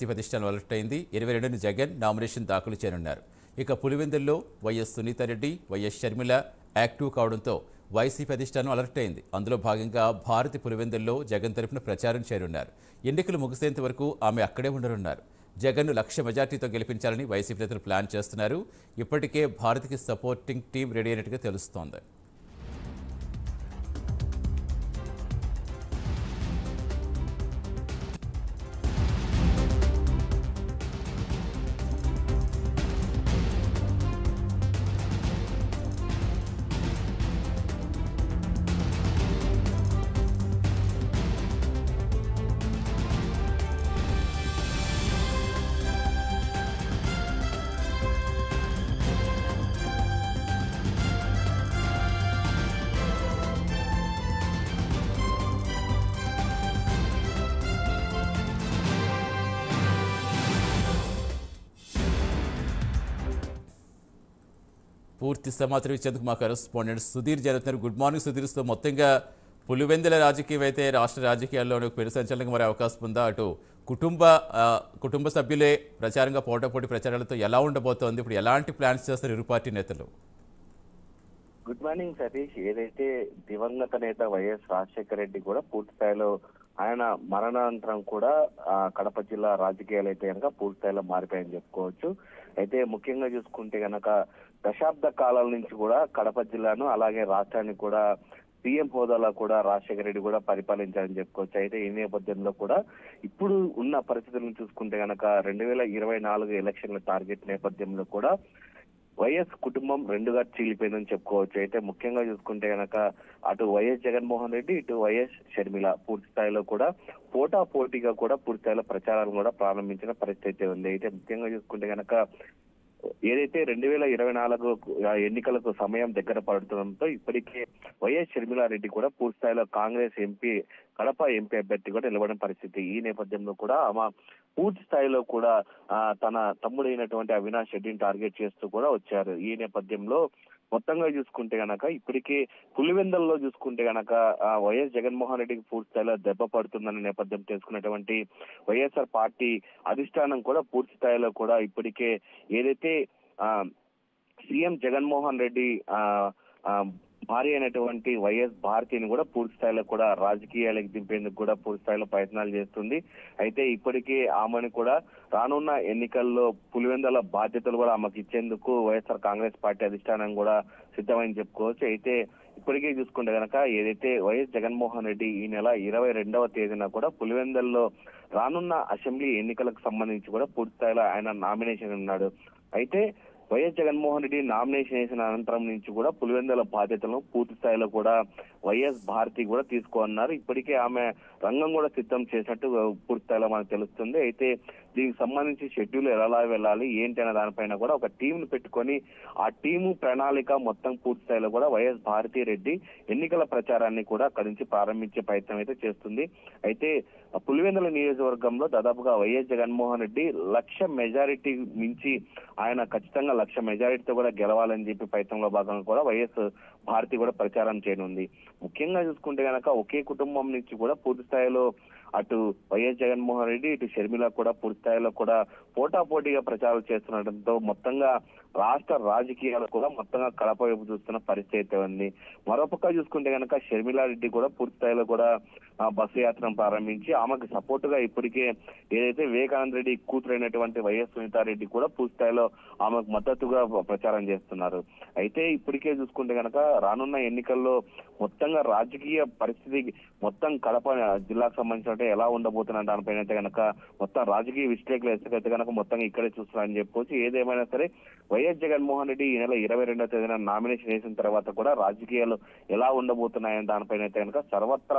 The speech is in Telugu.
ప్రతిష్టానం అలర్టైంది. 22న జగన్ నామినేషన్ దాఖలు చేయనున్నారు. ఇక పులివెందుల్లో YS Sunitha Reddy, YS Sharmila active కావడంతో వైసీపీ అధిష్టానం అలర్ట్ అయింది. అందులో భాగంగా భారతి పులివెందుల్లో జగన్ తరపున ప్రచారం చేయనున్నారు. ఎన్నికలు ముగిసేంత వరకు ఆమె అక్కడే ఉండనున్నారు. జగన్ను 1,00,000 మెజార్టీతో గెలిపించాలని వైసీపీ నేతలు ప్లాన్ చేస్తున్నారు. ఇప్పటికే భారతికి సపోర్టింగ్ టీం రెడీ అయినట్టుగా తెలుస్తోంది. పూర్తి సమాచారం ఇచ్చేందుకు మా కరెస్పాండెంట్ సుధీర్ జరుగుతున్నారు. Good morning Sudhir. సో మొత్తంగా పులివెందుల రాజకీయం అయితే రాష్ట్ర రాజకీయాల్లోనే పెను సంచలనంగా మారే అవకాశం ఉందా? అటు కుటుంబ సభ్యులే ప్రచారంగా పోటాపోటీ ప్రచారాలతో ఎలా ఉండబోతోంది? ఇప్పుడు ఎలాంటి ప్లాన్స్ చేస్తారు ఇరు పార్టీ నేతలు? Good morning Satish. ఏదైతే దివంగత నేత వైఎస్ రాజశేఖర రెడ్డి కూడా పూర్తి స్థాయిలో ఆయన మరణానంతరం కూడా కడప జిల్లా రాజకీయాలు అయితే కనుక పూర్తి స్థాయిలో మారిపోయాయని చెప్పుకోవచ్చు. అయితే ముఖ్యంగా చూసుకుంటే కనుక దశాబ్ద కాలాల నుంచి కూడా కడప జిల్లాను అలాగే రాష్ట్రాన్ని కూడా సీఎం హోదాలో కూడా రాజశేఖర రెడ్డి కూడా పరిపాలించారని చెప్పుకోవచ్చు. అయితే ఈ నేపథ్యంలో కూడా ఇప్పుడు ఉన్న పరిస్థితులను చూసుకుంటే కనుక 2024 ఎలక్షన్ల టార్గెట్ నేపథ్యంలో కూడా వైఎస్ కుటుంబం రెండుగా చీలిపోయిందని చెప్పుకోవచ్చు. అయితే ముఖ్యంగా చూసుకుంటే కనుక అటు వైఎస్ జగన్మోహన్ రెడ్డి, ఇటు వైఎస్ షర్మిల పూర్తి స్థాయిలో కూడా పోటాపోటీగా కూడా పూర్తి స్థాయిలో ప్రచారాలను కూడా ప్రారంభించిన పరిస్థితి ఉంది. అయితే ముఖ్యంగా చూసుకుంటే కనుక ఏదైతే 2024 ఎన్నికలకు సమయం దగ్గర పడుతుండటంతో ఇప్పటికే వైఎస్ షర్మిలారెడ్డి కూడా పూర్తి స్థాయిలో కాంగ్రెస్ ఎంపీ కడప ఎంపీ అభ్యర్థి కూడా నిలబడిన పరిస్థితి. ఈ నేపథ్యంలో కూడా ఆమె పూర్తి స్థాయిలో కూడా తన తమ్ముడైనటువంటి అవినాష్ రెడ్డిని టార్గెట్ చేస్తూ కూడా వచ్చారు. ఈ నేపథ్యంలో మొత్తంగా చూసుకుంటే గనక ఇప్పటికే పులివెందుల్లో చూసుకుంటే గనక వైఎస్ జగన్మోహన్ రెడ్డికి పూర్తి స్థాయిలో దెబ్బ పడుతుందన్న నేపథ్యం తెలుసుకున్నటువంటి వైఎస్ఆర్ పార్టీ అధిష్టానం కూడా పూర్తి స్థాయిలో కూడా ఇప్పటికే ఏదైతే సీఎం జగన్మోహన్ రెడ్డి భార్య అయినటువంటి వైఎస్ భారతిని కూడా పూర్తి స్థాయిలో కూడా రాజకీయాలకు దింపేందుకు కూడా పూర్తి స్థాయిలో ప్రయత్నాలు చేస్తుంది. అయితే ఇప్పటికే ఆమెను కూడా రానున్న ఎన్నికల్లో పులివెందుల బాధ్యతలు కూడా ఆమెకు ఇచ్చేందుకు వైఎస్ఆర్ కాంగ్రెస్ పార్టీ అధిష్టానం కూడా సిద్ధమని చెప్పుకోవచ్చు. అయితే ఇప్పటికే చూసుకుంటే కనుక ఏదైతే వైఎస్ జగన్మోహన్ రెడ్డి ఈ నెల 22వ తేదీన కూడా పులివెందుల్లో రానున్న అసెంబ్లీ ఎన్నికలకు సంబంధించి కూడా పూర్తి స్థాయిలో ఆయన నామినేషన్ ఉన్నాడు. అయితే వైఎస్ జగన్మోహన్ రెడ్డి నామినేషన్ వేసిన అనంతరం నుంచి కూడా పులివెందుల బాధ్యతలను పూర్తి స్థాయిలో కూడా వైఎస్ భారతి కూడా తీసుకోన్నారు. ఇప్పటికే ఆమె రంగం కూడా సిద్ధం చేసినట్టు పూర్తి స్థాయిలో మనకు తెలుస్తుంది. అయితే దీనికి సంబంధించి షెడ్యూల్ ఎలా వెళ్ళాలి ఏంటి అనే దానిపైన కూడా ఒక టీంను పెట్టుకొని ఆ టీము ప్రణాళిక మొత్తం పూర్తి స్థాయిలో కూడా వైఎస్ భారతి రెడ్డి ఎన్నికల ప్రచారాన్ని కూడా అక్కడి నుంచి ప్రారంభించే ప్రయత్నం అయితే చేస్తుంది. అయితే పులివెందుల నియోజకవర్గంలో దాదాపుగా వైఎస్ జగన్మోహన్ రెడ్డి 1,00,000 మెజారిటీ మించి ఆయన ఖచ్చితంగా 1,00,000 మెజారిటీతో కూడా గెలవాలని చెప్పి ప్రయత్నంలో భాగంగా కూడా వైఎస్ భారతి కూడా ప్రచారం చేయనుంది. ముఖ్యంగా చూసుకుంటే కనుక ఒకే కుటుంబం నుంచి కూడా పూర్తి స్థాయిలో అటు వైఎస్ జగన్మోహన్ రెడ్డి, ఇటు షర్మిల కూడా పూర్తి స్థాయిలో కూడా పోటాపోటీగా ప్రచారం చేస్తుండటంతో మొత్తంగా రాష్ట్ర రాజకీయాలు కూడా మొత్తంగా కడప వైపు చూస్తున్న పరిస్థితి ఉంది. మరోపక్క చూసుకుంటే కనుక షర్మిలారెడ్డి కూడా పూర్తి స్థాయిలో కూడా బస్సు యాత్రను ప్రారంభించి ఆమెకు సపోర్ట్ గా ఇప్పటికే ఏదైతే వివేకానంద రెడ్డి కూతురైనటువంటి వైఎస్ సునీతారెడ్డి కూడా పూర్తి స్థాయిలో ఆమెకు మద్దతుగా ప్రచారం చేస్తున్నారు. అయితే ఇప్పటికే చూసుకుంటే కనుక రానున్న ఎన్నికల్లో మొత్తంగా రాజకీయ పరిస్థితి మొత్తం కడప జిల్లాకు సంబంధించిన ఎలా ఉండబోతున్న దానిపైన అయితే కనుక మొత్తం రాజకీయ విశ్లేషకులు అయితే కనుక మొత్తం ఇక్కడే చూస్తున్నారని చెప్పుకోవచ్చు. ఏదేమైనా సరే వైఎస్ జగన్మోహన్ రెడ్డి ఈ నెల 22వ తేదీన నామినేషన్ వేసిన తర్వాత కూడా రాజకీయాలు ఎలా ఉండబోతున్నాయని దానిపైన అయితే కనుక సర్వత్రా